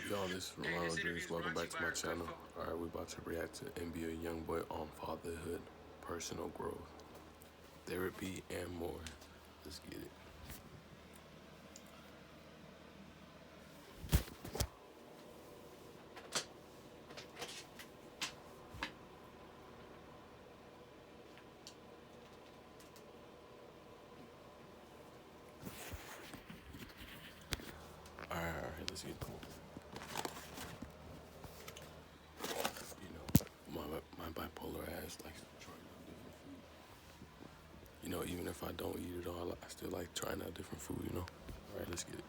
Y'all, this is Rodriguez. Welcome back to my channel. Alright, we're about to react to NBA YoungBoy on fatherhood, personal growth, therapy, and more. Let's get it. Alright, let's get it. My bipolar ass likes trying out different food. Even if I don't eat it all, I still like trying out different food. Alright, let's get it.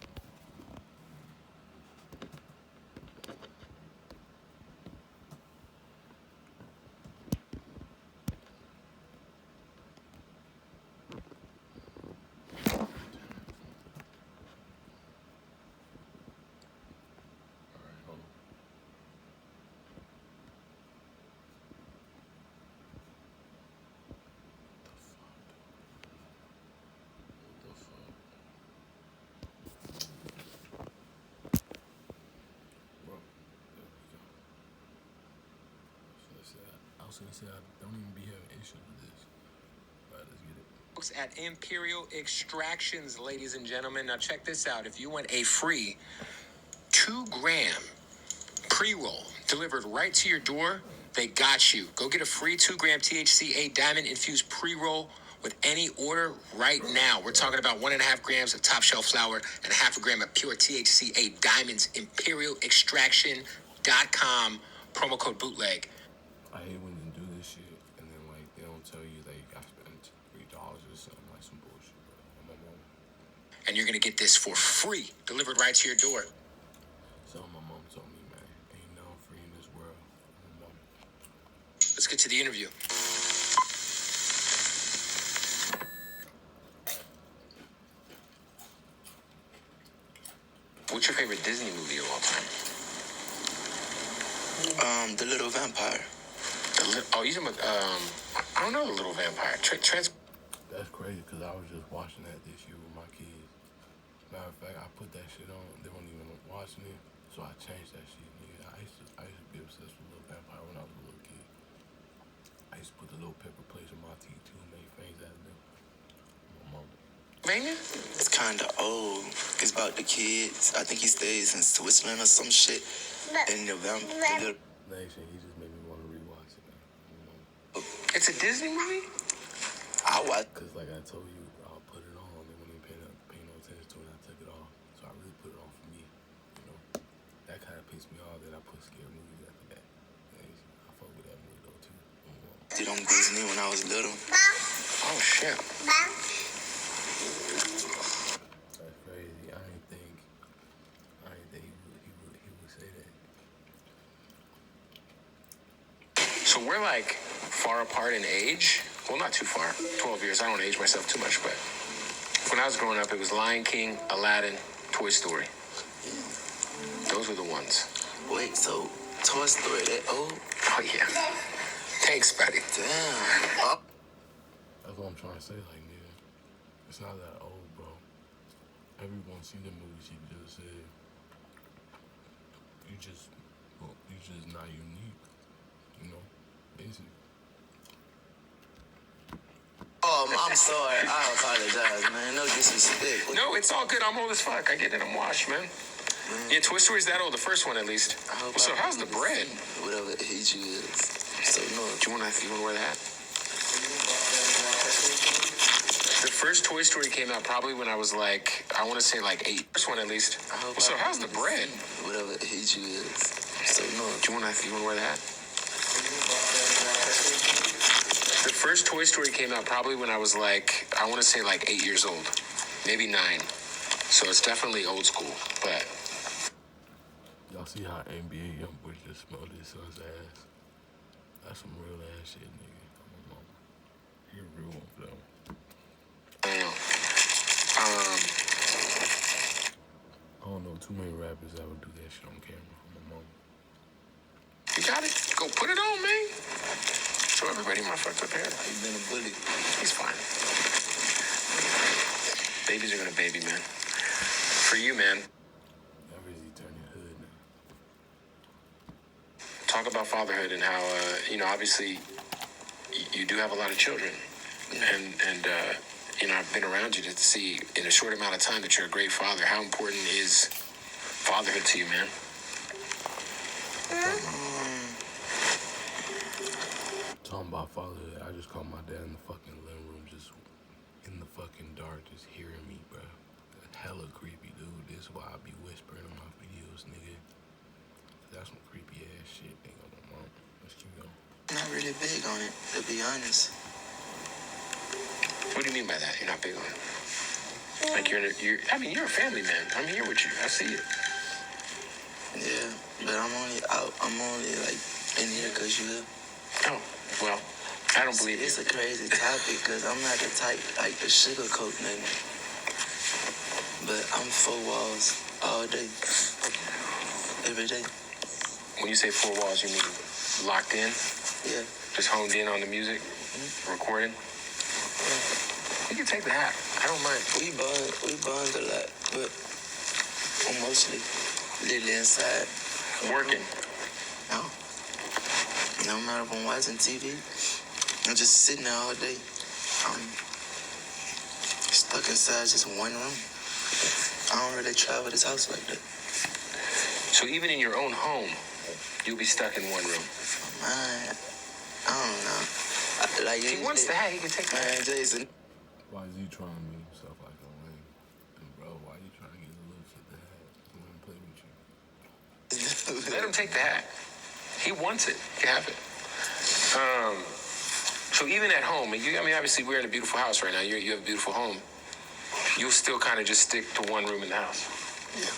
I was gonna say I don't even be having issues with this. Alright, let's get it. Folks at Imperial Extractions, ladies and gentlemen. Now check this out. If you want a free 2-gram pre-roll delivered right to your door, they got you. Go get a free 2-gram THCA diamond infused pre-roll with any order right now. We're talking about 1.5 grams of top shelf flower and 0.5 gram of pure THCA diamonds. ImperialExtraction.com, promo code Bootleg. I hate when you do this shit and then they don't tell you that you got spent $3 or something, like some bullshit, bro. I'm a mom. And you're gonna get this for free, delivered right to your door. So my mom told me, man, ain't no free in this world. My mom. Let's get to the interview. What's your favorite Disney movie of all time? The Little Vampire. Oh, you talking about, I don't know The Little Vampire. That's crazy, because I was just watching that this year with my kids. Matter of fact, I put that shit on, they weren't even watching it, so I changed that shit, nigga. I used to be obsessed with Little Vampire when I was a little kid. I used to put the little pepper plates on my teeth too, and make things out of them. My mom. It's kind of old. It's about the kids. I think he stays in Switzerland or some shit. And the vampire. Next thing, he just made me want to rewatch it, man. It's a Disney movie? I watch. Because like I told you, I'll put it on, and when they pay no attention to it, I took it off. So I really put it on for me, That kind of pissed me off that I put scary movies after that. And I fuck with that movie though, too. Did on Disney when I was little. Oh, shit. That's crazy. I didn't think he would say that. So we're like far apart in age. Well, not too far. 12 years. I don't age myself too much, but when I was growing up, it was Lion King, Aladdin, Toy Story. Those were the ones. Wait, so Toy Story that old? Oh, yeah. Thanks, buddy. Damn. That's what I'm trying to say, like, nigga. It's not that old, bro. Everyone seen the movies he just said. You just not unique, basically. I'm sorry. I apologize, man. No disrespect. No, it's all good. I'm old as fuck. I get it. I'm washed, man. Yeah, Toy Story's that old. The first one, at least. So how's the bread? Whatever age you is. So no. Do you wanna wear that? The first Toy Story came out probably when I was like, I want to say like 8. First one, at least. So how's the bread? Whatever age you is. So no. Do you wanna wear that? The first Toy Story came out probably when I was like, I want to say like 8 years old, maybe 9. So it's definitely old school, but. Y'all see how NBA YoungBoy just smelled his son's ass? That's some real ass shit, nigga. He a real one for them. Damn. I don't know too many rappers that would do that shit on camera. My mom. You got it? Go put it on, man. Show everybody my fucked up hair. You've been a bully. He's fine. Babies are gonna baby, man. For you, man. Y'all really turn your hood now. talk about fatherhood and how, obviously you do have a lot of children. Yeah. And I've been around you to see in a short amount of time that you're a great father. How important is fatherhood to you, man? Talking about fatherhood, I just called my dad in the fucking living room, just in the fucking dark, just hearing me, bro. Hella creepy, dude. This is why I be whispering in my videos, nigga. That's some creepy ass shit, nigga. Mom, let's keep going. Not really big on it, to be honest. What do you mean by that? You're not big on it? Like you're a family man. I'm here with you. I see it. Yeah, but I'm only out. I'm only like in here because you. Oh, well, I don't believe It's you. a crazy topic because I'm not the type like to sugarcoat nothing. But I'm 4 walls all day, every day. When you say 4 walls, you mean locked in? Yeah. Just honed in on the music? Recording? Yeah. You can take the hat. I don't mind. We bond a lot, but I'm mostly literally inside. Working. No. No matter if I'm watching TV, I'm just sitting there all day. I'm stuck inside just one room. I don't really travel this house like that. So even in your own home, you'll be stuck in one room. Man, I don't know. If he wants the hat, he can take the hat. Man, Jason. Why is he trying to make himself like a lame? And bro, why you trying to get the looks at the hat? He want to play with you. Let him take the hat. He wants it. He can have it. So even at home, obviously we're in a beautiful house right now. You have a beautiful home. You'll still kind of just stick to one room in the house. Yeah.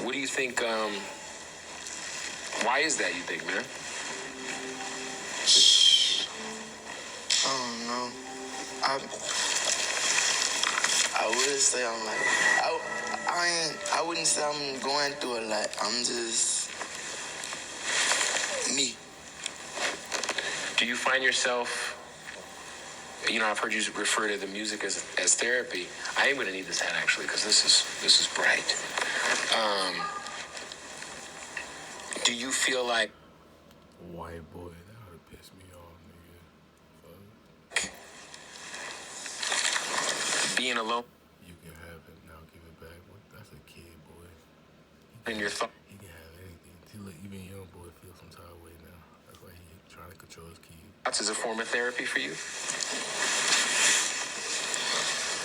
What do you think? Why is that, you think, man? I don't know. I would say I'm like, I wouldn't say I'm going through a lot. I'm just me. Do you find yourself, I've heard you refer to the music as therapy. I am going to need this hat, actually, because this is bright. Do you feel like White boy, that would have pissed me off, nigga. Fuck. being alone You can have it now, give it back. That's a kid, boy. in your thoughts? He can have anything. See, look, even YoungBoy feels some type of way now. That's why he trying to control his kid. Is a form of therapy for you?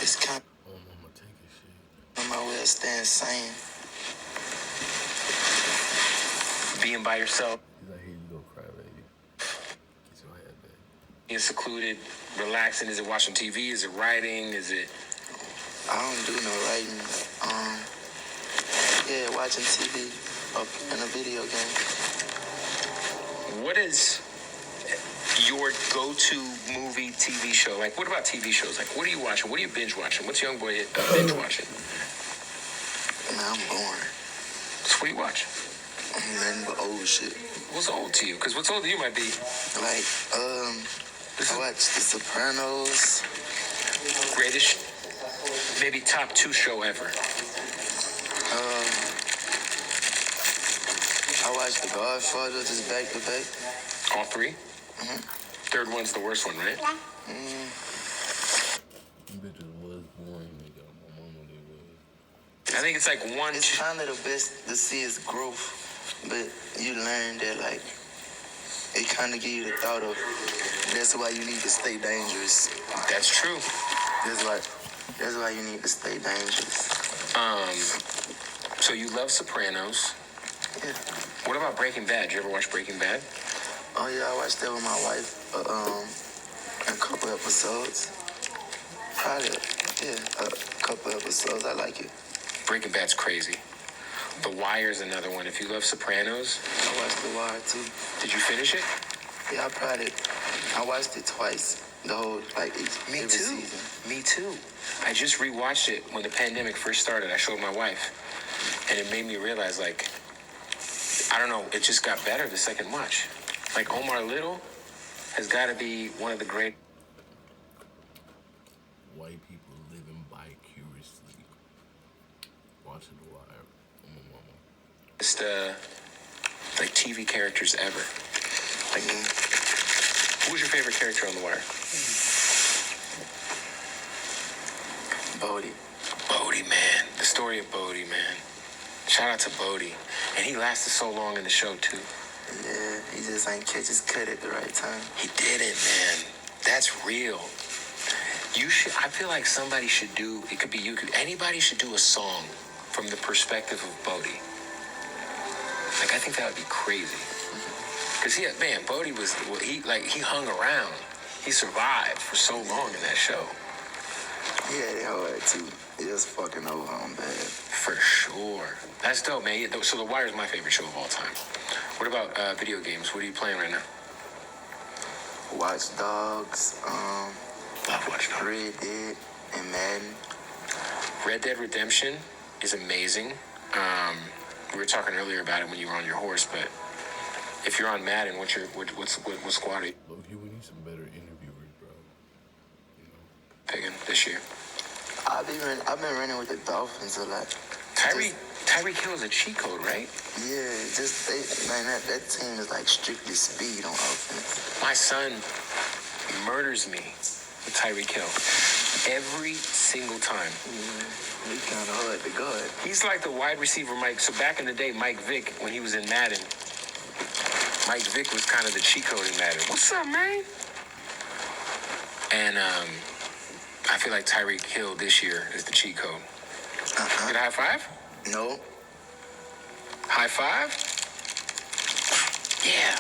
It's kind Oh, mama, take his shit. of my way of staying sane. Being by yourself, He's like, here you go, cry, baby. Get your head back. being secluded, relaxing. Is it watching TV? Is it writing? Is it? I don't do no writing. Yeah, watching TV or in a video game. What is your go-to movie, TV show? Like, what about TV shows? Like, what are you watching? What are you binge watching? What's YoungBoy binge watching? Man, I'm boring. So what do you watch? Nothing but old shit. What's old to you? Because what's old to you might be. Like, I watch The Sopranos. Greatest, maybe top 2 show ever. I watch The Godfather just back to back. All 3? Mm-hmm. Third one's the worst one, right? Them bitches was boring, nigga. My mama, they was. I think it's like one. It's kind of the best to see his growth, but you learn that, like, it kind of give you the thought of, that's why you need to stay dangerous. That's true. That's why you need to stay dangerous. So you love Sopranos. Yeah. What about Breaking Bad? Did you ever watch Breaking Bad? Oh, yeah, I watched that with my wife, a couple episodes. Probably, yeah, a couple episodes. I like it. Breaking Bad's crazy. The Wire's another one. If you love Sopranos, I watched The Wire, too. did you finish it? Yeah, I watched it twice. The whole, like, Me every too. season. Me too. I just rewatched it when the pandemic first started. I showed my wife, and it made me realize, like, I don't know, it just got better the second watch. Like, Omar Little has got to be one of the great. White people living vicariously. Watching The Wire. My mama. like TV characters ever. Like, who was your favorite character on The Wire? Bodie. Bodie, man. The story of Bodie, man. Shout out to Bodie. And he lasted so long in the show, too. Yeah, he just ain't catch his cut at the right time. He didn't, man. That's real. I feel like somebody should do, it could be you, anybody should do a song from the perspective of Bodie. Like, I think that would be crazy. Because Bodie he hung around. He survived for so long in that show. Yeah, they hard too. It was fucking over on bad. For sure. That's dope, man. Yeah, so The Wire is my favorite show of all time. What about video games? What are you playing right now? Watch Dogs, Love Watch Dogs. Red Dead, and Madden. Red Dead Redemption is amazing. We were talking earlier about it when you were on your horse, but if you're on Madden, what squad are you Loki, we need some better interviewers, bro. You know? picking this year? I've been running with the Dolphins a lot. Tyreek Hill is a cheat code, right? Yeah, that team is like strictly speed on offense. My son murders me with Tyreek Hill every single time. He kind of hard to guard. He's like the wide receiver Mike. So back in the day, Mike Vick, when he was in Madden, Mike Vick was kind of the cheat code in Madden. What's up, man? And I feel like Tyreek Hill this year is the cheat code. Get a high five? No. High five? Yeah.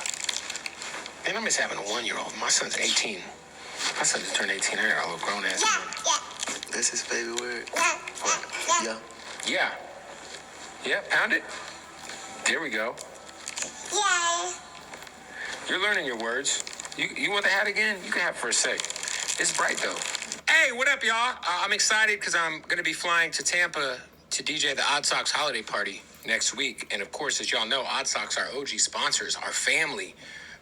Man, I miss having a 1-year-old. My son's 18. My son just turned 18. I got a little grown ass. That's his favorite word. Yeah. Yeah. Yeah, pound it. There we go. Yeah. You're learning your words. You want the hat again? You can have it for a sec. It's bright, though. Hey, what up, y'all? I'm excited because I'm going to be flying to Tampa to DJ the Odd Sox holiday party next week. And, of course, as y'all know, Odd Sox are OG sponsors, our family.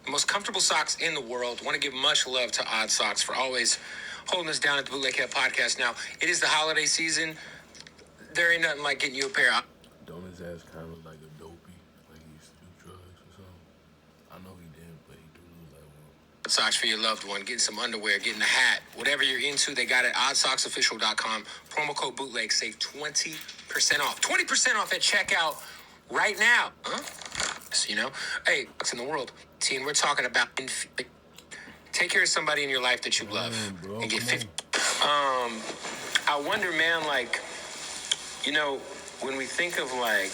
The most comfortable socks in the world. Want to give much love to Odd Sox for always holding us down at the Bootleg Podcast. Now, it is the holiday season. There ain't nothing like getting you a pair of... Don't his ass kind of look like a dopey? Like he used to do drugs or something? I know he didn't, but he do look like one. Odd Socks for your loved one. Getting some underwear, getting a hat. Whatever you're into, they got it at oddsocksofficial.com. Promo code Bootleg. Save 20% off. 20% off at checkout right now. Huh? So, hey, what's in the world? Teen, we're talking about... Take care of somebody in your life that you love. Bro, and get 50... I wonder, man, like... when we think of, like,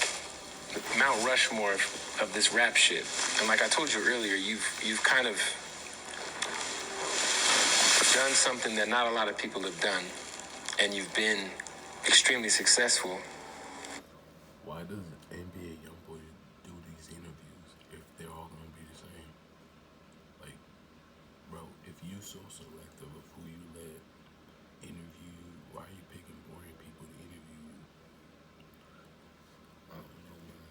Mount Rushmore of this rap shit, and like I told you earlier, you've kind of done something that not a lot of people have done, and you've been extremely successful. Why does NBA YoungBoy do these interviews if they're all going to be the same? Like, bro, if you so selective of who you let interview, why are you picking boring people to interview? I don't know, man,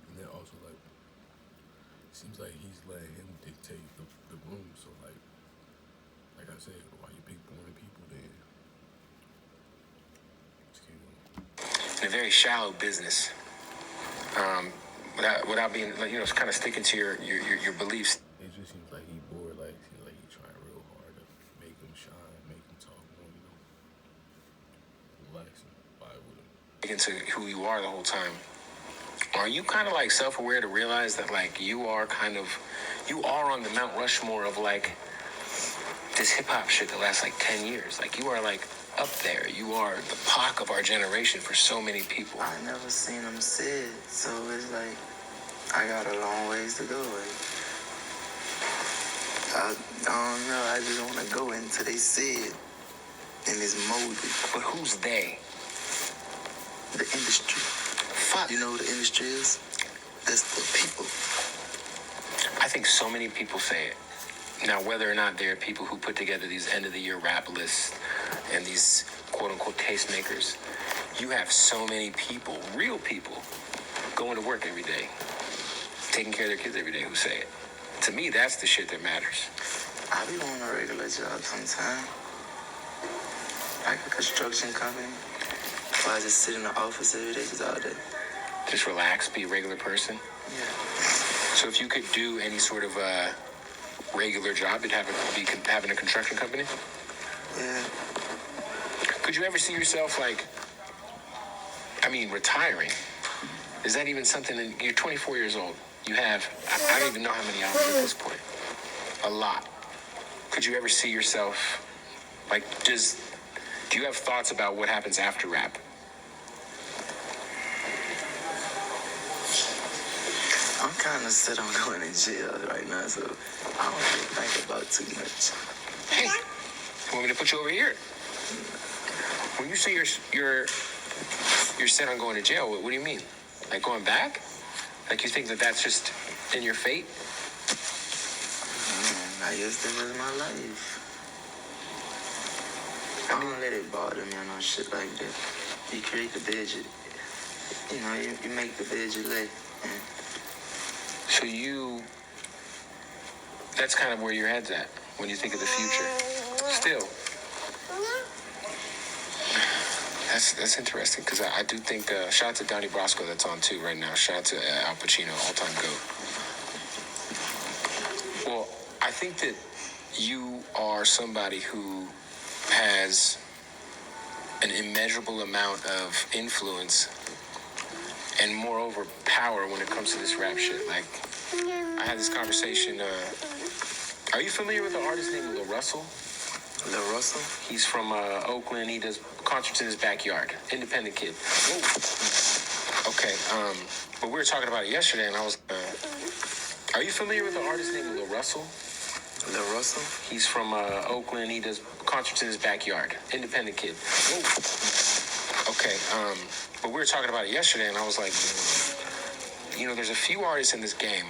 And then also, like, it seems like he's letting him dictate the room. So, like I said, why you pick boring people then? In a very shallow business, without being, it's kind of sticking to your beliefs. It just seems like he bored, like he trying real hard to make him shine, make him talk more, relaxing, vibe with him. Into who you are the whole time. Are you kind of like self-aware to realize that like you are on the Mount Rushmore of like this hip-hop shit that lasts like 10 years? Like you are like up there. You are the Pac of our generation for so many people. I never seen him sit, so it's like I got a long ways to go. I don't know. I just want to go until they see it and it's molded. But who's they? The industry. Fuck. You know who the industry is? That's the people. I think so many people say it. Now, whether or not there are people who put together these end-of-the-year rap lists and these quote-unquote tastemakers, you have so many people, real people, going to work every day, taking care of their kids every day who say it. To me, that's the shit that matters. I be on a regular job sometime. Like a construction company. Or I just sit in the office every day, just all day. Just relax, be a regular person. Yeah. So if you could do any sort of regular job, it'd be having a construction company? Yeah. Could you ever see yourself, retiring? Is that even something you're 24 years old. You have, I don't even know how many hours at this point. A lot. Could you ever see yourself, do you have thoughts about what happens after rap? I'm kind of set on going to jail right now, so I don't really think about too much. Hey, you want me to put you over here? When you say you're set on going to jail, what do you mean? Like going back? Like you think that's just in your fate? I guess this is my life. I don't let it bother me or no shit like that. You create the bed, you make the bed you lay. And So that's kind of where your head's at when you think of the future. Still. That's interesting, because I do think, shout out to Donnie Brasco that's on too right now. Shout out to Al Pacino, all-time GOAT. Well, I think that you are somebody who has an immeasurable amount of influence and moreover power when it comes to this rap shit. Like, I had this conversation, are you familiar with an artist named Lil Russell? Lil Russell? He's from Oakland. He does concerts in his backyard. Independent kid. Whoa. Okay, but we were talking about it yesterday, and I was, are you familiar with an artist named Lil Russell? Lil Russell? He's from Oakland. He does concerts in his backyard. Independent kid. Whoa. Okay, but we were talking about it yesterday, and I was like, there's a few artists in this game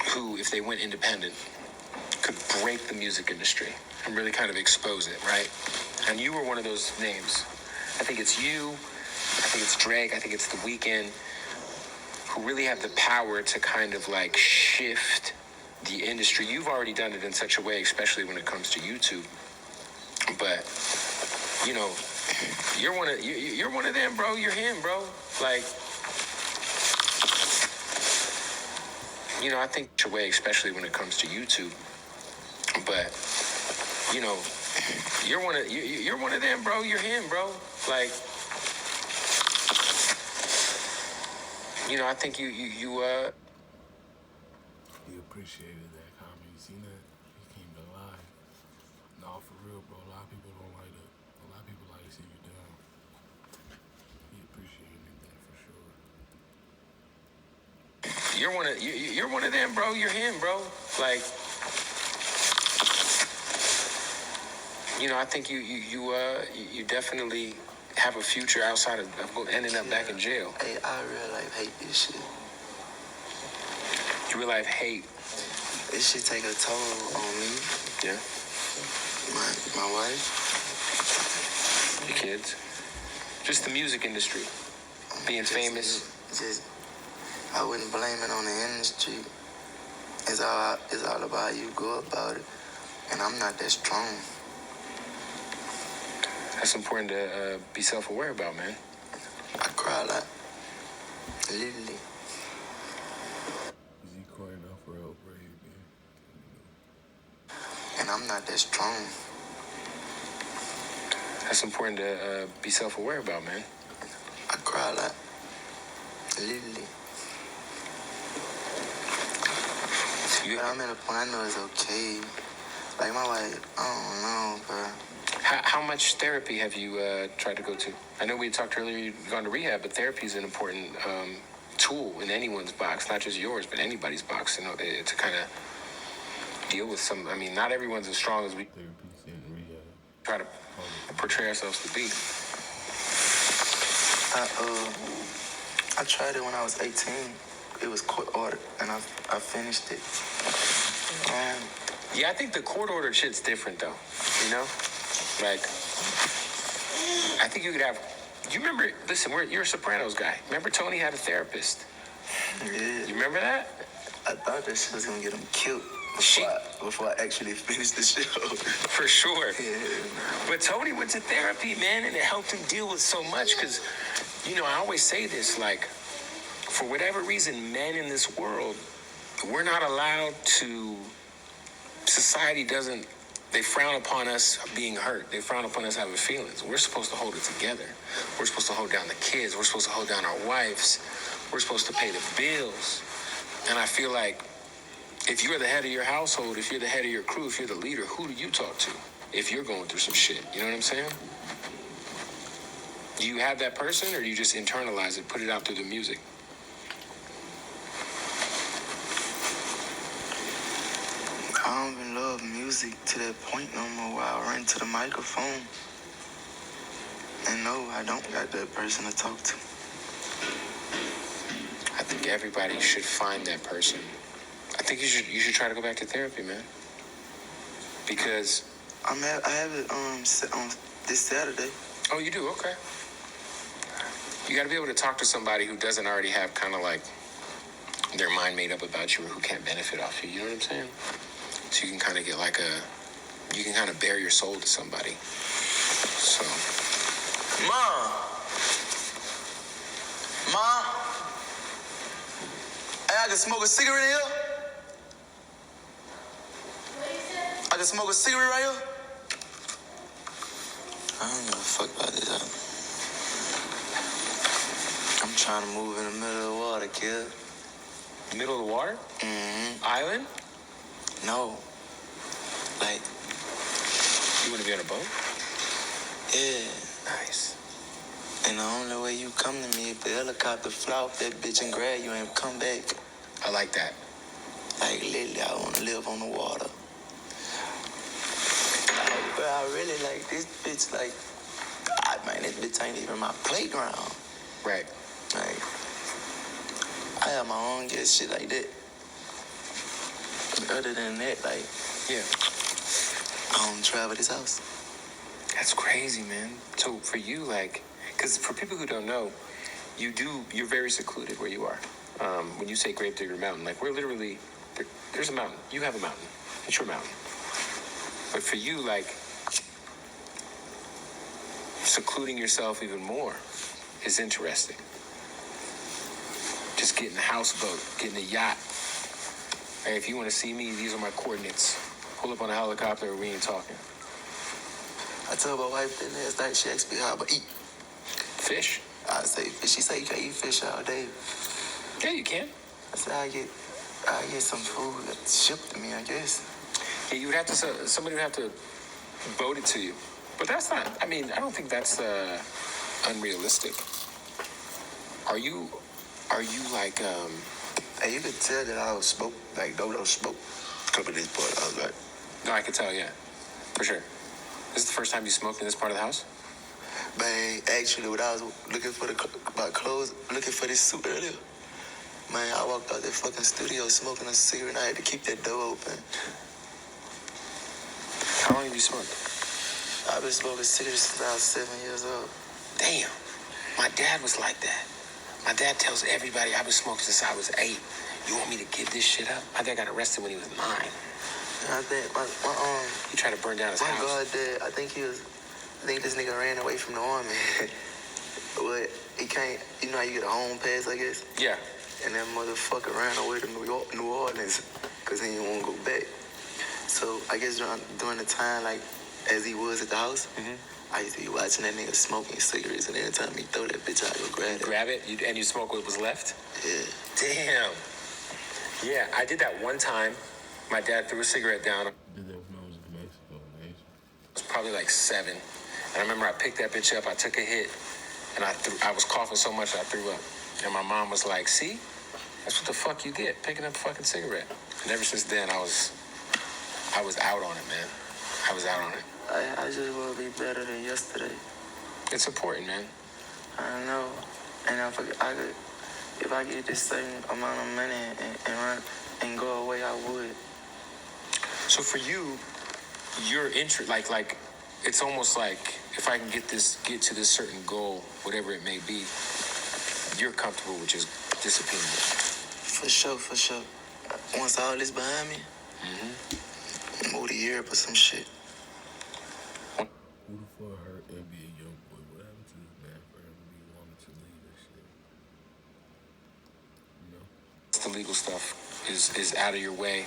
who, if they went independent, could break the music industry and really kind of expose it, right? And you were one of those names. I think it's you, I think it's Drake, I think it's The Weeknd, who really have the power to kind of shift the industry. You've already done it in such a way, especially when it comes to YouTube. But, you're one of them, bro. You're him, bro. I think it's a way, especially when it comes to YouTube. But, you're one of them, bro. You're him, bro. I think you He appreciated that comment. You seen that? He came to life. No, for real, bro. A lot of people don't like it. A lot of people like to see you down. He appreciated that for sure. you're one of them, bro. You're him, bro. I think you definitely have a future outside of ending up back in jail. Hey, I real life hate this shit. You real life hate. This shit take a toll on me, Yeah. my wife, The kids. Just the music industry. Being famous. I wouldn't blame it on the industry. It's all about how you go about it. And I'm not that strong. That's important to be self-aware about, man. I cry a lot. Literally. Is he crying out for help, right? And I'm not that strong. That's important to be self-aware about, man. I cry a lot. Literally. But I'm at a point I know it's okay. Like my wife, I don't know, bro. How much therapy have you tried to go to? I know we talked earlier you've gone to rehab, but therapy is an important tool in anyone's box, not just yours, but anybody's box, to kind of deal with some. I mean, not everyone's as strong as we Therapy's in rehab. try to portray ourselves to be. I tried it when I was 18. It was court ordered, and I finished it. Yeah, I think the court ordered shit's different, though. I think you could have. You remember? Listen, you're a Sopranos guy. Remember Tony had a therapist. Yeah. You remember that? I thought that shit was gonna get him killed before I actually finished the show. For sure. Yeah. But Tony went to therapy, man, and it helped him deal with so much. Because, I always say this, for whatever reason, men in this world, we're not allowed to, society doesn't, they frown upon us being hurt. They frown upon us having feelings. We're supposed to hold it together. We're supposed to hold down the kids. We're supposed to hold down our wives. We're supposed to pay the bills. And I feel like if you're the head of your household, if you're the head of your crew, if you're the leader, who do you talk to if you're going through some shit? You know what I'm saying? Do you have that person, or do you just internalize it, put it out through the music? I don't even love music to that point no more where I run to the microphone. And no, I don't got that person to talk to. I think everybody should find that person. I think you should try to go back to therapy, man. Because I have it on this Saturday. oh, you do? Okay. You got to be able to talk to somebody who doesn't already have kind of like their mind made up about you, or who can't benefit off you. You know what I'm saying? So you can kind of get like you can kind of bare your soul to somebody. So. Mom, hey, I can smoke a cigarette here. I can smoke a cigarette right here. I don't give a fuck about this. I'm trying to move in the middle of the water, kid. Middle of the water? Mm-hmm. Island? No. Like, You want to be on a boat? yeah. Nice. And the only way you come to me if the helicopter fly off that bitch and grab you and come back. I like that. Like, literally, I want to live on the water. But I really like this bitch, like, man, this bitch ain't even my playground. Right. Like, I have my own get shit like that. Other than that, like, Yeah. I don't travel this house. That's crazy, man. So for you, like, because for people who don't know, you're very secluded where you are. When you say Gravedigger Mountain, like, we're literally, there's a mountain. You have a mountain. It's your mountain. But for you, like, secluding yourself even more is interesting. Just getting a houseboat, getting a yacht. Hey, if you want to see me, these are my coordinates. Pull up on a helicopter, we ain't talking. I told my wife that last night, she asked me how I eat. Fish? I say fish. She said you can't eat fish all day. Yeah, you can. I said I get some food shipped to me, I guess. Yeah, you would have to, somebody would have to boat it to you. But that's not, I mean, I don't think that's unrealistic. Are you like, Hey, you could tell that I was smoke, like Dodo smoke. Come in this part, I was like, no, I can tell, yeah. For sure. This is the first time you smoked in this part of the house? man, actually, when I was looking for my clothes, looking for this suit earlier, man, I walked out that fucking studio smoking a cigarette, and I had to keep that door open. How long have you smoked? I've been smoking cigarettes since I was 7 years old. Damn. My dad was like that. My dad tells everybody I've been smoking since I was 8. You want me to give this shit up? My dad got arrested when he was 9. And I think He tried to burn down his my house. God, Dad, I think this nigga ran away from the army. But he can't, you know how you get a home pass, I guess? Yeah. And that motherfucker ran away to New Orleans, because he didn't want to go back. So I guess during the time, like, as he was at the house, I used to be watching that nigga smoking cigarettes, and every time he throw that bitch out, I go grab it. Grab it, and you smoke what was left? Yeah. Damn. Yeah, I did that one time. My dad threw a cigarette down. Did that when I was in Mexico, Asia. I was probably like 7. And I remember I picked that bitch up, I took a hit, and I was coughing so much I threw up. And my mom was like, see? That's what the fuck you get, picking up a fucking cigarette. And ever since then, I was out on it, man. I was out on it. I just want to be better than yesterday. It's important, man. I know. And if I get this certain amount of money and run and go away, I would. So for you, your interest, like, it's almost like if I can get to this certain goal, whatever it may be, you're comfortable with just disappearing. For sure. Once all this behind me, move to Europe or some shit. Who the fuck hurt NBA YoungBoy? What happened to this man for him to be wanting to leave this shit? legal stuff is out of your way,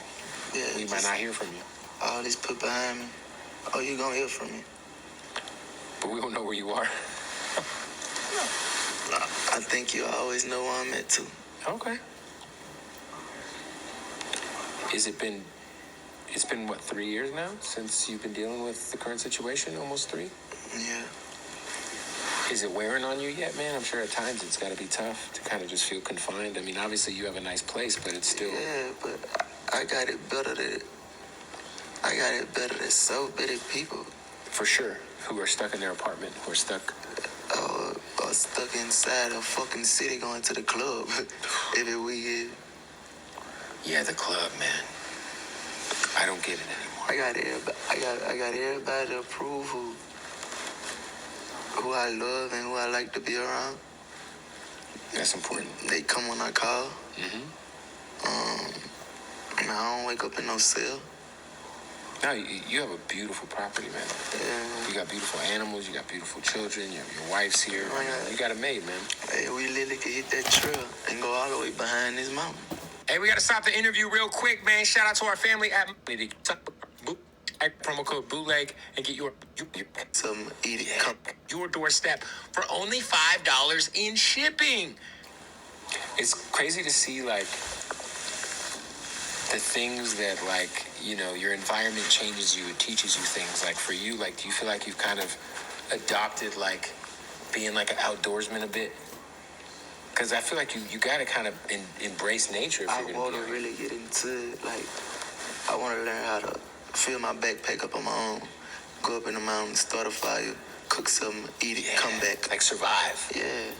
Yeah, we might not hear from you. all this put behind me. Oh, you gonna hear from me? But we don't know where you are. I think you always know where I'm at too. Okay. It's been what, 3 years now since you've been dealing with the current situation? Almost 3? Yeah. Is it wearing on you yet, man? I'm sure at times it's got to be tough to kind of just feel confined. I mean, obviously you have a nice place, but it's still... Yeah, but I got it better than so many people. For sure. Who are stuck in their apartment, who are stuck... Or stuck inside a fucking city going to the club every weekend. Yeah, the club, man. I don't get it anymore. I got everybody to approve who I love and who I like to be around. That's important. They come when I call. Mm-hmm. And I don't wake up in no cell. No, you have a beautiful property, man. Yeah. You got beautiful animals, you got beautiful children, your wife's here. Oh, yeah. You got it made, man. Hey, we literally could hit that trail and go all the way behind this mountain. Hey, we got to stop the interview real quick, man. Shout out to our family at promo code Bootleg and get Some idiot your doorstep for only $5 in shipping. It's crazy to see, like, the things that, like, you know, your environment changes you, it teaches you things. Like, for you, like, do you feel like you've kind of adopted, like, being like an outdoorsman a bit? Because I feel like you got to kind of embrace nature if you're I going to want be to really get into it. Like, I want to learn how to fill my backpack up on my own, go up in the mountains, start a fire, cook something, eat it, come back. Like, survive. Yeah.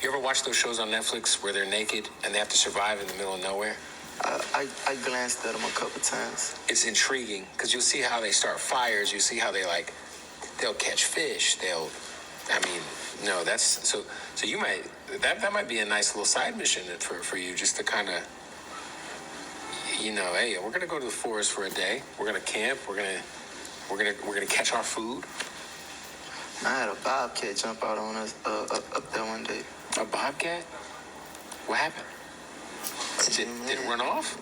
You ever watch those shows on Netflix where they're naked and they have to survive in the middle of nowhere? I glanced at them a couple times. It's intriguing because you'll see how they start fires. You see how they'll catch fish. So you might, that might be a nice little side mission for you, just to kind of, you know, hey, we're going to go to the forest for a day. We're going to camp. We're going to catch our food. I had a bobcat jump out on us up there one day. A bobcat? What happened? Did it run off?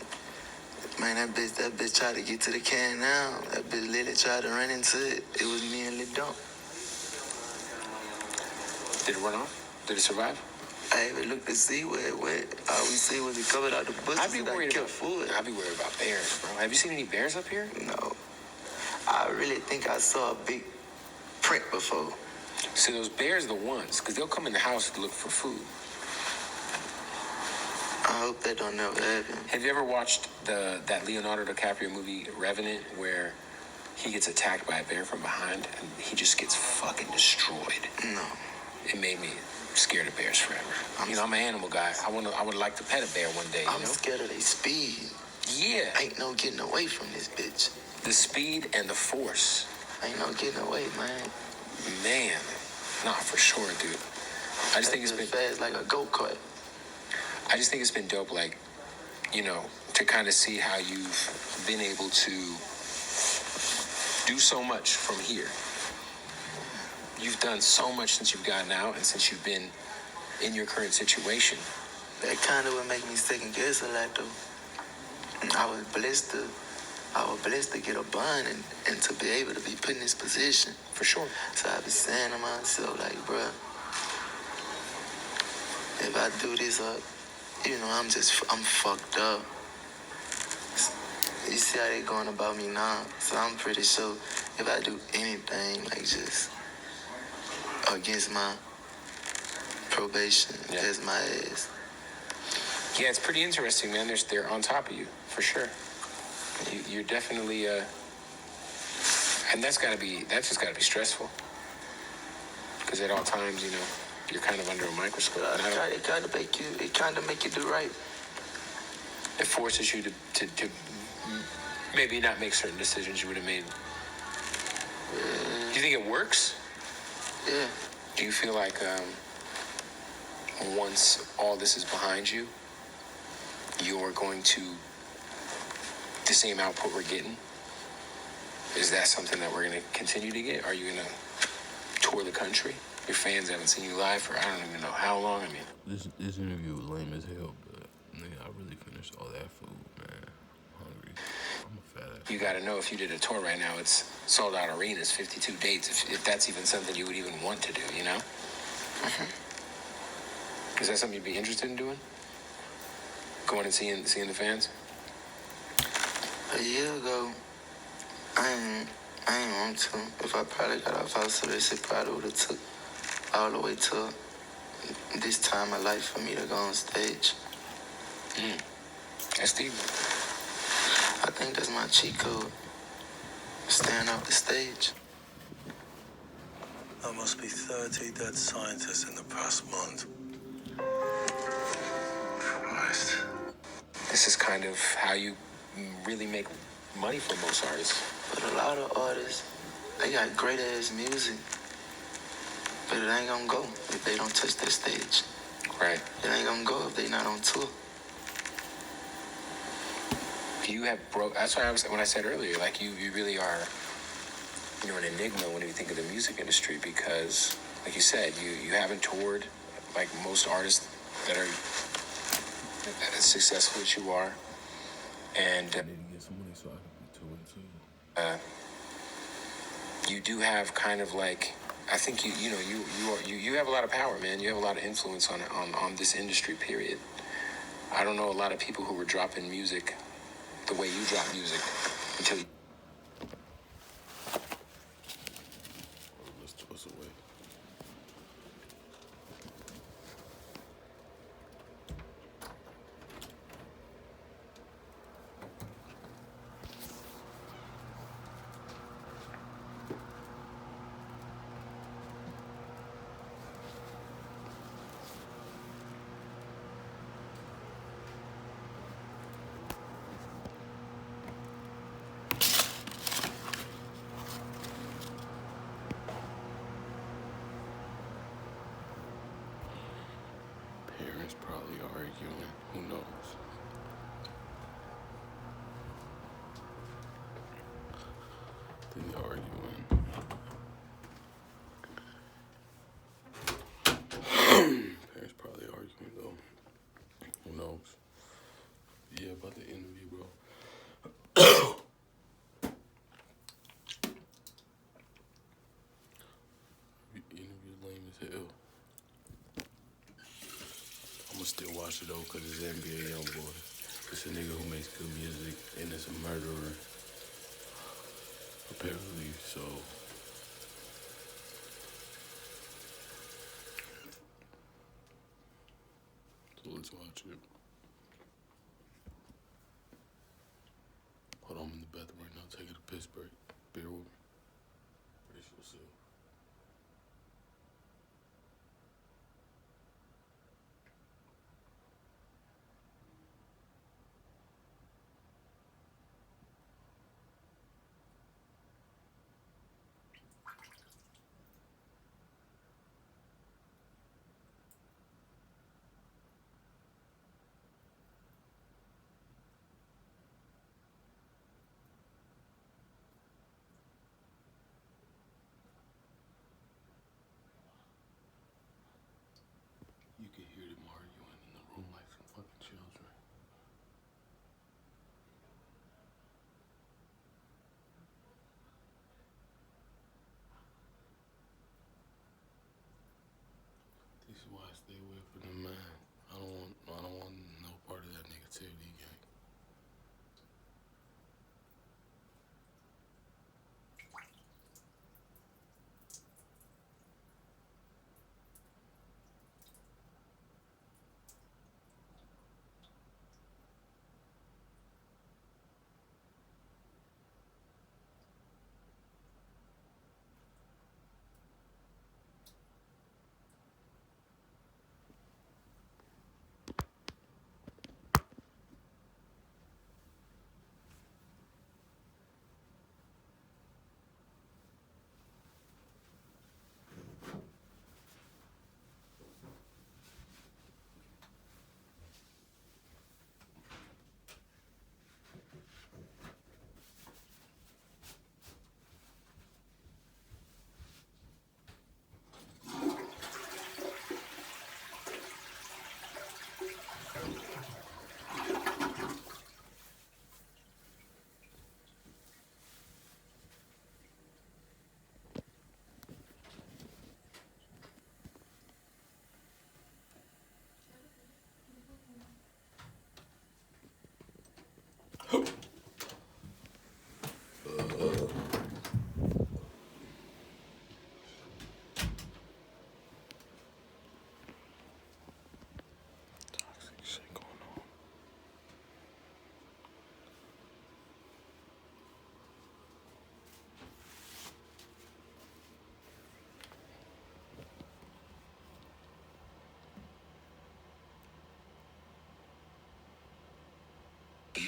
Man, that bitch tried to get to the can now. That bitch literally tried to run into it. It was nearly done. Did it run off? Did it survive? I even looked to see where it went. All we see was it covered out the bushes. I'd be worried about food. I'd be worried about bears, bro. Have you seen any bears up here? No. I really think I saw a big print before. So those bears are the ones, because they'll come in the house to look for food. I hope that don't never happen. Have you ever watched that Leonardo DiCaprio movie, Revenant, where he gets attacked by a bear from behind and he just gets fucking destroyed? No. It made me scared of bears forever. I'm an animal guy. I would like to pet a bear one day, I'm scared of their speed. Yeah. Ain't no getting away from this bitch. The speed and the force. Ain't no getting away, man. Man. Nah, for sure, dude. I just think it's been fast like a go-kart. I just think it's been dope, like, you know, to kind of see how you've been able to do so much from here. You've done so much since you've gotten out and since you've been in your current situation. That kind of would make me second guess a lot, though. I was blessed to get a bond and to be able to be put in this position. For sure. So I be saying to myself, like, bruh, if I do this up, you know, I'm fucked up. You see how they going about me now? So I'm pretty sure if I do anything, like, just against my probation, that's my ass. Yeah, it's pretty interesting, man. They're on top of you, for sure. You're definitely, and that's just gotta be stressful. Because at all times, you know, you're kind of under a microscope. It kind of make you do right. It forces you to maybe not make certain decisions you would have made. Do you think it works? Yeah. Do you feel like once all this is behind you, you're going to the same output we're getting? Is that something that we're going to continue to get? Are you going to tour the country? Your fans haven't seen you live for I don't even know how long. I mean, this interview was lame as hell, but Nigga, I really finished all that food, man. I'm hungry. I'm a fat ass. You got to know, if you did a tour right now, it's sold out arenas, 52 dates, if that's even something you would even want to do, you know? Is that something you'd be interested in doing? Going and seeing the fans? A year ago, I ain't want to. If I probably got off house of this, it probably would have took all the way to this time of life for me to go on stage. That's deep. I think that's my cheat code. Staying off the stage. There must be 30 dead scientists in the press month. Christ. This is kind of how you really make money for most artists. But a lot of artists, they got great ass music. But it ain't gonna go if they don't touch that stage. Right. It ain't gonna go if they not on tour. You have that's why when I said earlier, like you really are, you know, an enigma when you think of the music industry, because, like you said, you haven't toured like most artists that are as successful as you are, and I need to get some money so I can be touring too. you do have kind of like, I think you have a lot of power, man. You have a lot of influence on this industry, period. I don't know a lot of people who were dropping music the way you drop music until you... Let's toss away. Parents probably arguing. Who knows? They arguing. Parents probably arguing though. Who knows? Yeah, about the interview, bro. Interview lame as hell. I'ma still watch it though, cause it's NBA YoungBoy. It's a nigga who makes good music and it's a murderer, apparently. So let's watch it. Hold on, I'm in the bathroom right now, taking a piss break. Bear with me. Brace yourself. You can hear them arguing in the room like some fucking children. This is why I stay away from them, man. I don't want no part of that negativity, gang.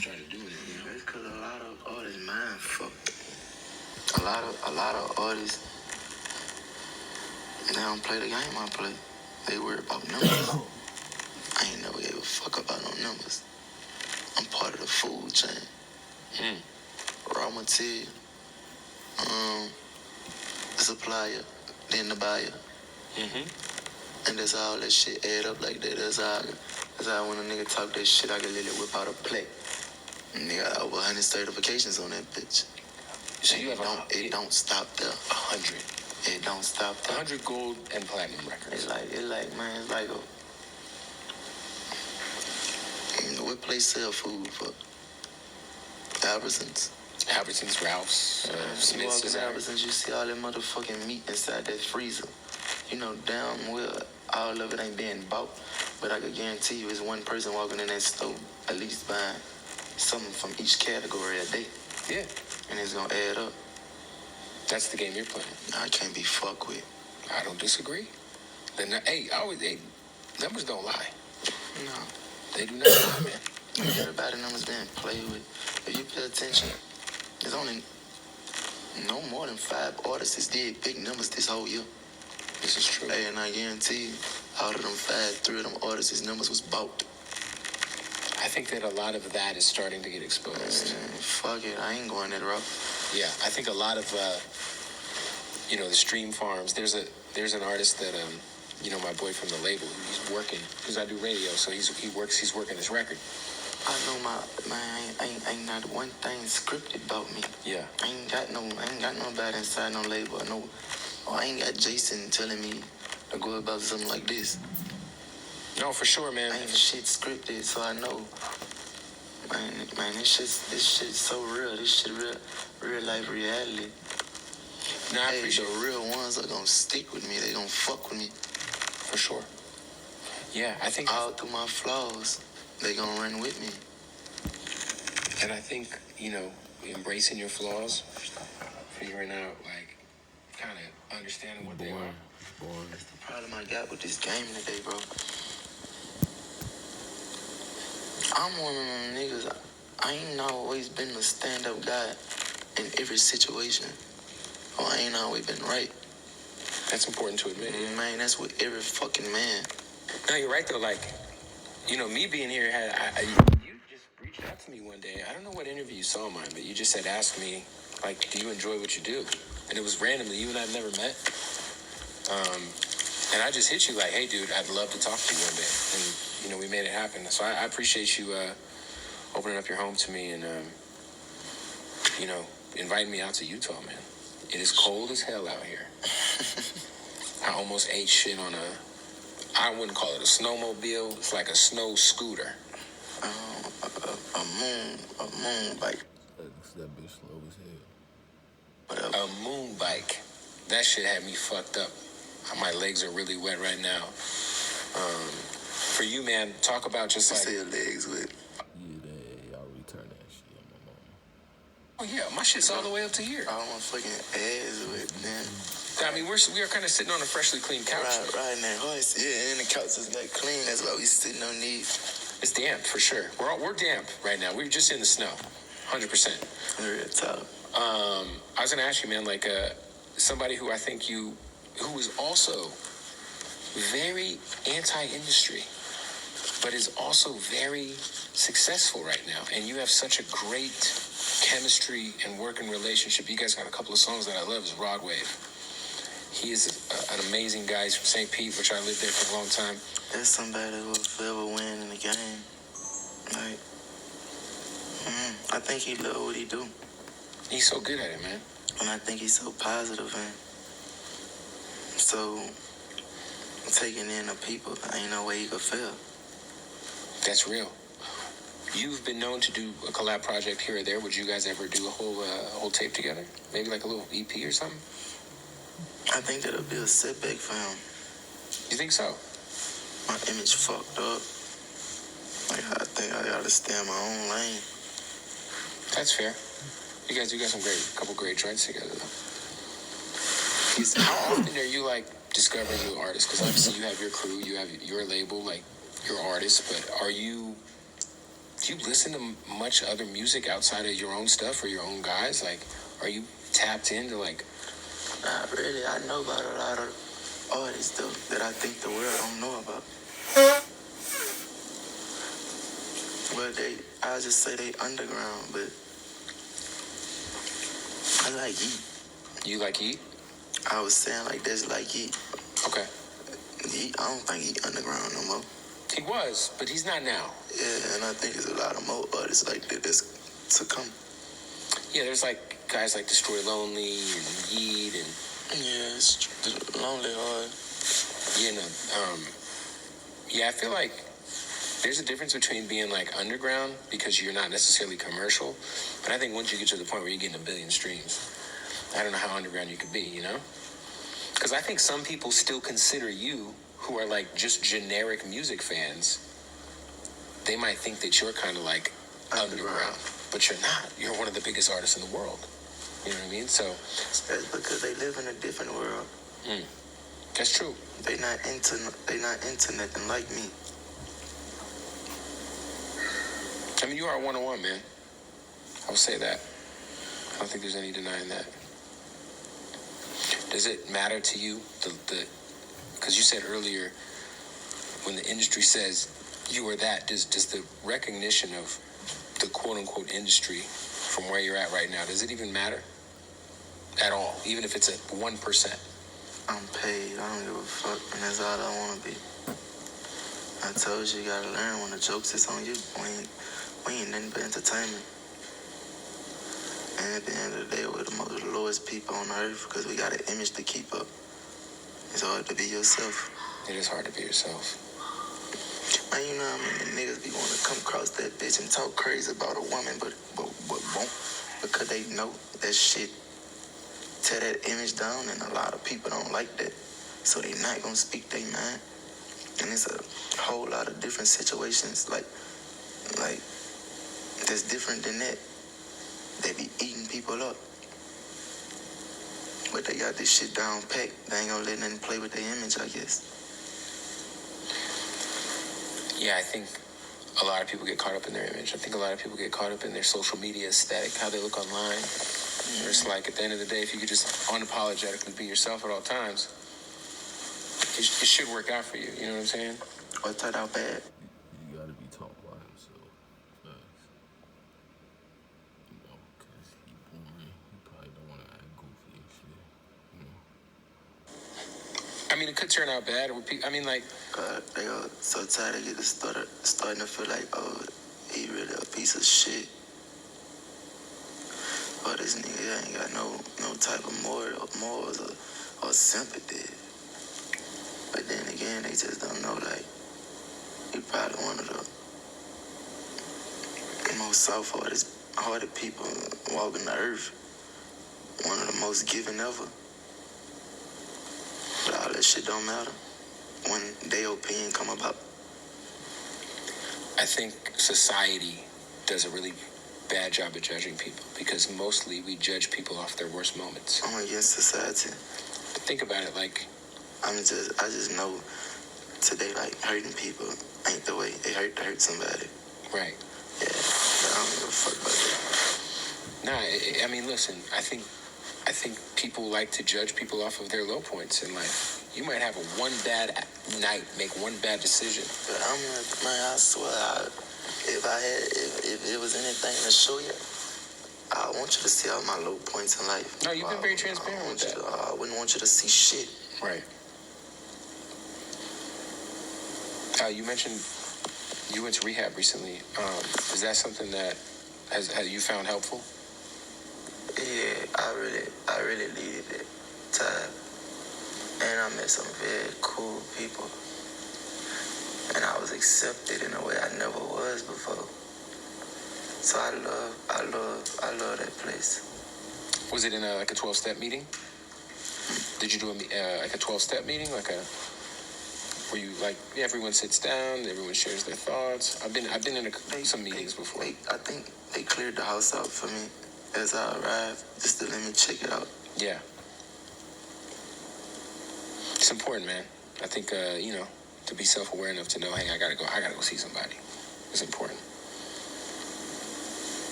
started doing it, you know? It's because a lot of artists mind fucked. A lot of artists, they don't play the game I play. They worry about numbers. I ain't never gave a fuck about no numbers. I'm part of the food chain. Raw material, the supplier, then the buyer. And that's how all that shit add up like that. That's how when a nigga talk that shit, I can literally whip out a plate. And nigga got over 100 certifications on that bitch. So you have it don't stop there. 100. It don't stop there. 100 gold and platinum records. It's like what place sell food for? Albertsons. Albertsons, Ralph's, You Smith's. walk in Albertsons, you see all that motherfucking meat inside that freezer. You know damn well all of it ain't being bought, but I can guarantee you it's one person walking in that store at least buying something from each category a day. Yeah. And it's gonna add up. That's the game you're playing. I can't be fucked with. I don't disagree. Numbers don't lie. No. They do not lie, man. Everybody numbers being played with. If you pay attention, there's only no more than 5 artists that did big numbers this whole year. This is true. Hey, and I guarantee you, out of them 5, 3 of them artists, his numbers was bought. I think that a lot of that is starting to get exposed. Fuck it, I ain't going that route. Yeah, I think a lot of, the stream farms. There's an artist that, my boy from the label, he's working, because I do radio, so he's working this record. I know ain't not one thing scripted about me. Yeah. I ain't got nobody inside no label. I ain't got Jason telling me to go about something like this. No, for sure, man. Ain't shit scripted, so I know. Man, this shit's so real. This shit real life reality. No, I appreciate the real ones are gonna stick with me. They gonna fuck with me. For sure. Yeah, I think all through my flaws, they gonna run with me. And I think, embracing your flaws, figuring out, kind of understanding what they are. That's the problem I got with this game today, bro. I'm one of them niggas. I ain't always been a stand-up guy in every situation. Or I ain't always been right. That's important to admit. Man, that's with every fucking man. No, you're right, though. Me being here, you just reached out to me one day. I don't know what interview you saw mine, but you just said, ask me, do you enjoy what you do? And it was randomly. You and I have never met. And I just hit you hey, dude, I'd love to talk to you one day. And, we made it happen. So I appreciate you opening up your home to me and, inviting me out to Utah, man. It is cold as hell out here. I almost ate shit on I wouldn't call it a snowmobile. It's like a snow scooter. A moon bike. That bitch slow as hell. A moon bike. That shit had me fucked up. My legs are really wet right now. For you, man, talk about just say your legs wet. Yeah, y'all return that shit on my mama. Oh yeah, my shit's all the way up to here. All my fucking ass wet, man. I mean, we are kind of sitting on a freshly clean couch. Right in that horse. Yeah, and the couch is clean. That's why we sitting on these. It's damp for sure. We're damp right now. We're just in the snow, 100%. Real talk. I was gonna ask you, man, somebody who I think who is also very anti-industry, but is also very successful right now. And you have such a great chemistry and working relationship. You guys got a couple of songs that I love. Is Rod Wave. He is an amazing guy. He's from St. Pete, which I lived there for a long time. That's somebody who will forever win in the game. I think he love what he do. He's so good at it, man. And I think he's so positive and so taking in the people. Ain't no way he could fail. That's real. You've been known to do a collab project here or there. Would you guys ever do a whole tape together? Maybe a little EP or something? I think that'll be a setback for him. You think so? My image fucked up. I think I gotta stay in my own lane. That's fair. You guys do got some couple great joints together, though. How often are you, discovering new artists? Because obviously you have your crew, you have your label, your artists, but are you do you listen to much other music outside of your own stuff or your own guys? Like, are you tapped into like? Not really. I know about a lot of artists though that I think the world don't know about. Well, I'll just say they underground, but I like Yeet. You like Yeet? I was saying like this, like Yeet. Okay. Yeet, I don't think he underground no more. He was, but he's not now. Yeah, and I think there's a lot of more artists like that that's to come. Yeah, there's like guys like Destroy Lonely and Yeet and. Yeah, it's lonely hard. You know, yeah, I feel like there's a difference between being like underground because you're not necessarily commercial, but I think once you get to the point where you're getting 1 billion streams, I don't know how underground you could be, you know? Because I think some people still consider you, who are like just generic music fans, they might think that you're kind of like underground, but you're not. You're one of the biggest artists in the world. You know what I mean? So that's because they live in a different world. That's true. They not into nothing like me. I mean, you are a one-on-one, man. I would say that. I don't think there's any denying that. Does it matter to you, because you said earlier, when the industry says you are that, does the recognition of the quote-unquote industry from where you're at right now, does it even matter at all, even if it's at 1%? I'm paid. I don't give a fuck, and that's all I want to be. I told you, you gotta learn when the jokes is on you. We ain't nothing but entertainment. And at the end of the day, we're the most lowest people on earth because we got an image to keep up. It's hard to be yourself. It is hard to be yourself. Man, you know how many niggas be wanting to come across that bitch and talk crazy about a woman, but won't, because they know that shit tear that image down, and a lot of people don't like that, so they not gonna speak their mind. And it's a whole lot of different situations like that's different than that. They be eating people up, but they got this shit down packed. They ain't gonna let nothing play with their image, I guess. Yeah, I think a lot of people get caught up in their image. I think a lot of people get caught up in their social media aesthetic, how they look online. It's like, at the end of the day, if you could just unapologetically be yourself at all times, it should work out for you. You know what I'm saying? What turned out bad? You gotta be taught by himself. You know, because he boring. He probably don't want to act goofy and shit. You know? I mean, it could turn out bad. I mean, like... They are so tired of getting starting to feel like, oh, he really a piece of shit. Oh, this nigga ain't got no type of morals or sympathy. But then again, they just don't know, like, he probably one of the most soft-hearted people walking the earth. One of the most giving ever. But all that shit don't matter when their opinion come about. I think society does a really bad job of judging people because mostly we judge people off their worst moments. I'm against society. Think about it, like... I just know today, like, hurting people ain't the way. It hurt to hurt somebody. Right. Yeah, but I don't give a fuck about that. Nah, I mean, listen, I think people like to judge people off of their low points in life. You might have one bad night, make one bad decision. But I swear, if it was anything to show you, I want you to see all my low points in life. No, you've been very transparent with that. I wouldn't want you to see shit. Right. You mentioned you went to rehab recently. Is that something that has you found helpful? Yeah, I really needed it time. And I met some very cool people. And I was accepted in a way I never was before. So I love that place. Was it in like a 12-step meeting? Did you do like a 12-step meeting? Where you like everyone sits down, everyone shares their thoughts? I've been in some meetings before. I think they cleared the house out for me as I arrived, just to let me check it out. Yeah. It's important, man. I think, to be self-aware enough to know, hey, I gotta go see somebody. It's important.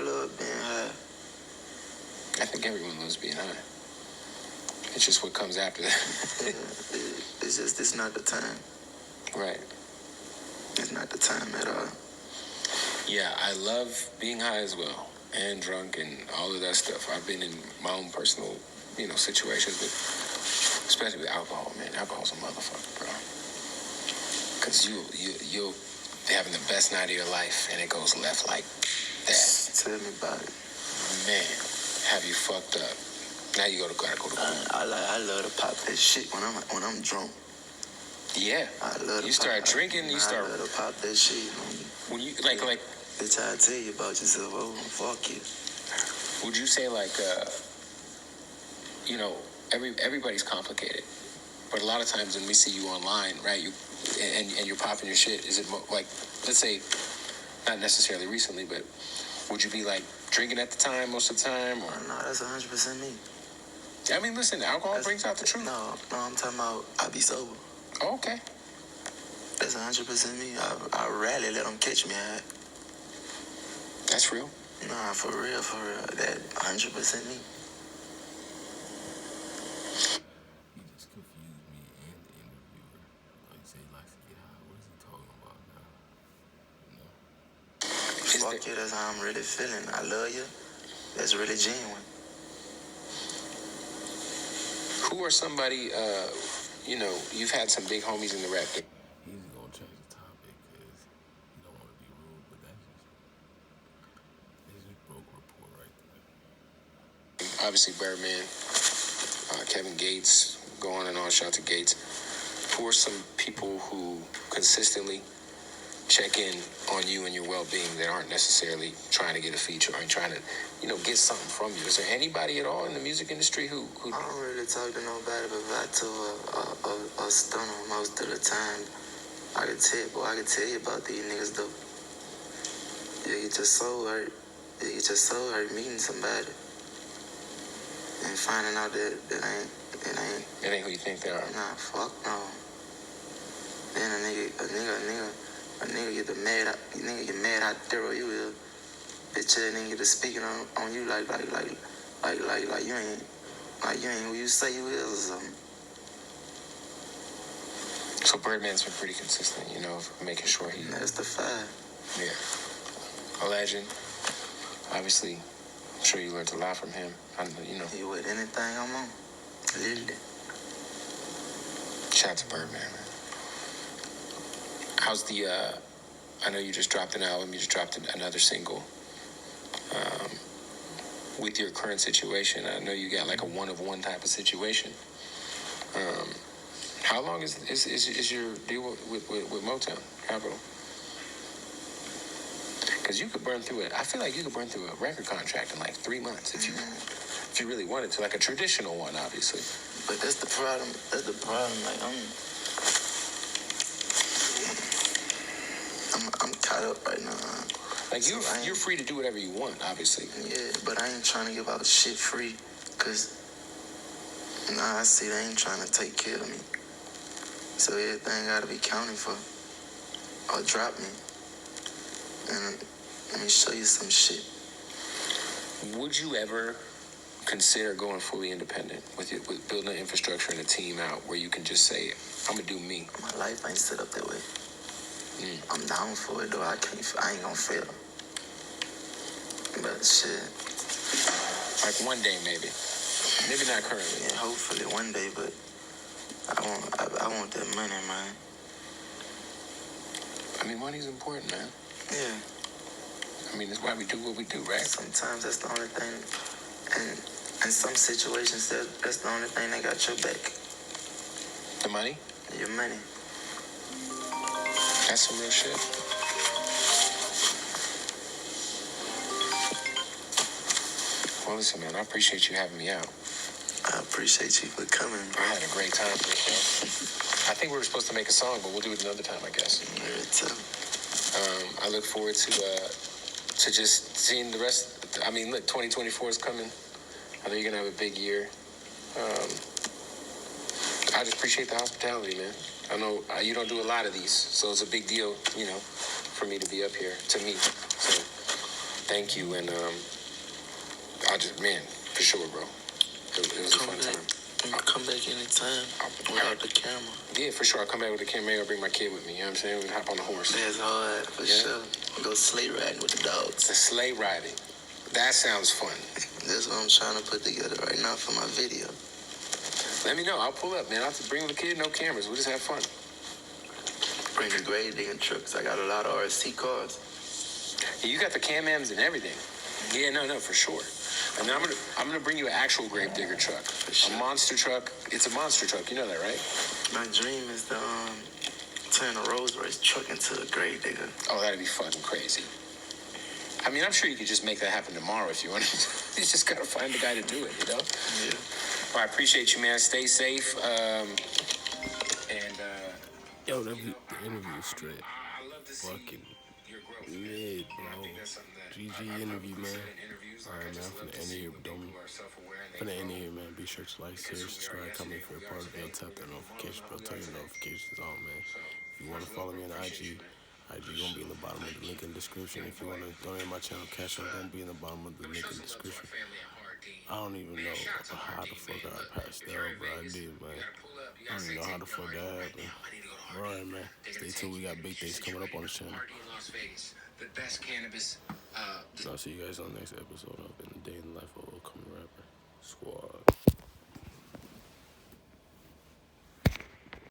love being high. I think everyone loves being high. It's just what comes after that. It's just, it's not the time. Right. It's not the time at all. Yeah, I love being high as well, and drunk and all of that stuff. I've been in my own personal, situations, but especially with alcohol, man. Alcohol's a motherfucker, bro. Because you'll be having the best night of your life, and it goes left like that. Tell me about it. Man, have you fucked up? Now you gotta go to bed. I love to pop that shit when I'm drunk. Yeah. I love to you start pop, drinking, you start. I love to pop that shit. When you like. Bitch, I tell you about yourself. Oh, fuck you. Would you say everybody's complicated, but a lot of times when we see you online, right? And you're popping your shit. Is it let's say, not necessarily recently, but would you be like drinking at the time most of the time, or? No, that's 100% me. I mean, listen, alcohol brings out the truth. No, I'm talking about I be sober. Oh, okay. That's 100% me. I rarely let them catch me high. That's real. Nah, for real. That 100% me. He just confused me and the interviewer. Like, say he likes to get high. What is he talking about now? Fuck you, that's how I'm really feeling. I love you. That's really genuine. Who are somebody, you've had some big homies in the rap game. He's gonna change the topic because he don't want to be rude, but that's just broke rapport right there. Obviously, Birdman, Kevin Gates, go on and on, shout out to Gates. Who are some people who consistently check in on you and your well-being that aren't necessarily trying to get a feature or trying to, get something from you? Is there anybody at all in the music industry who... I don't really talk to nobody, but if I told a stunner most of the time, I can tell you about these niggas though. You get your soul hurt. You get your soul hurt meeting somebody and finding out that It ain't who you think they are. Nah, fuck no. Then a nigga get mad how thorough you is. Bitch, that nigga get to speaking on you like you ain't who you say you is or something. So Birdman's been pretty consistent, of making sure he... That's the five. Yeah. A legend. Obviously, I'm sure you learned a lot from him. He with anything I'm on. Literally. Shout out to Birdman, man. How's the, I know you just dropped an album, you just dropped another single. With your current situation, I know you got like a one-of-one type of situation. How long is your deal with Motown, Capitol? Because you could burn through it. I feel like you could burn through a record contract in like 3 months if you really wanted to, like a traditional one, obviously. But that's the problem. Like I'm caught up right now. Like you're free to do whatever you want, obviously. Yeah, but I ain't trying to give out shit free, cause I see they ain't trying to take care of me. So everything gotta be counted for, or drop me. And let me show you some shit. Would you ever consider going fully independent with building an infrastructure and a team out where you can just say, I'm gonna do me? My life ain't set up that way. I'm down for it though. I ain't gonna fail. But shit. Like one day maybe. Maybe not currently. Yeah, hopefully one day, but I want that money, man. I mean, money's important, man. Yeah. I mean, that's why we do what we do, right? Sometimes that's the only thing, and in some situations, that's the only thing that got your back. The money? Your money. That's some real shit. Well, listen, man, I appreciate you having me out. I appreciate you for coming, bro. I had a great time with this show. I think we were supposed to make a song, but we'll do it another time, I guess. Yeah, too. I look forward to just seeing the rest. I mean, look, 2024 is coming. I know you're going to have a big year. I just appreciate the hospitality, man. I know you don't do a lot of these, so it's a big deal, for me to be up here, to me. So Thank you, and I just, man, for sure, bro. It was a Come fun back. time. Come back anytime without the camera. Yeah, for sure. I'll come back with the camera. Maybe I'll bring my kid with me. You know what I'm saying? We can hop on the horse. That's hard, for Yeah. sure. Go sleigh riding with the dogs. The sleigh riding. That sounds fun. That's what I'm trying to put together right now for my video. Let me know. I'll pull up, man. I'll have to bring the kid, no cameras. We'll just have fun. Bring the grade digging trucks. I got a lot of RC cars. Yeah, you got the Can-Ams and everything. Yeah, no, for sure. And then I'm gonna bring you an actual grave digger truck. Sure. A monster truck. It's a monster truck. You know that, right? My dream is to turn a Rolls Royce truck into a grade digger. Oh, that'd be fucking crazy. I mean, I'm sure you could just make that happen tomorrow if you want. You just gotta find the guy to do it, you know? Yeah. Well, I appreciate you, man. Stay safe. Yo, the interview was straight. I love to see Fucking your growth, mid, man. I bro. think that's something that GG I interview, man. interviews. Alright, man, I'm finna end here. Finna end here, man. Be sure to like, share, subscribe, comment for a part of the bell, tap that notification bell, turn your notifications on, man. If you wanna follow me on IG gonna be in the bottom of the link in the description. If you wanna donate my channel, CashApp gonna be in the bottom of the link in the description. I don't even know how the fuck I passed out, but I did, man. I don't even know how the fuck that happened. Alright, man. Stay tuned. We got big things coming up on the channel. The best cannabis. I'll see you guys on the next episode of In the Day in the Life of a Upcoming Rapper Squad.